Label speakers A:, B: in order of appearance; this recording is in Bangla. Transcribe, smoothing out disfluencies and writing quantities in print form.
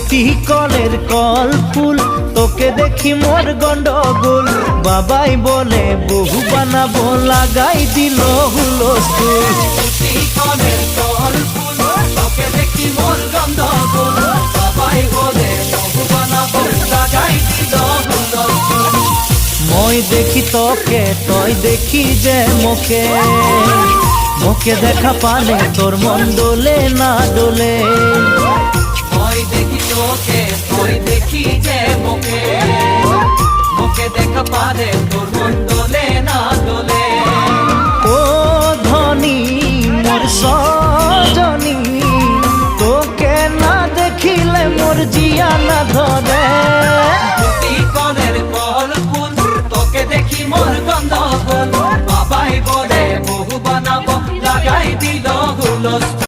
A: ফুটি কলের কল ফুল, তোকে দেখি মোর গন্ডগোল। বাবাই বলে বহু বানাবো, লাগাই দিল হুলস্থুল।
B: ফুটি কলের কল ফুল, তোকে দেখি মোর গন্ডগোল। বাবাই বলে বহু বানাবো, লাগাই দিল হুলস্থুল।
A: মই দেখি তোকে, তই দেখি যে মোকে, মোকে দেখা পালে তোর মন দোলে না দোলে।
B: মই দেখি তোকে, তুই দেখি যে মোকে, মোকে দেখা পারে তোর মন দোলে না দোলে।
A: ও ধনী মোর সজনী, তোকে না দেখিলে মোর জিয়া না ধরে।
B: ফুটি কলের কল ফুল, তোকে দেখি মোর গন্ডগোল। বাবাই বলে বহু বানাবো, লাগাই দিল হুলস্থুল।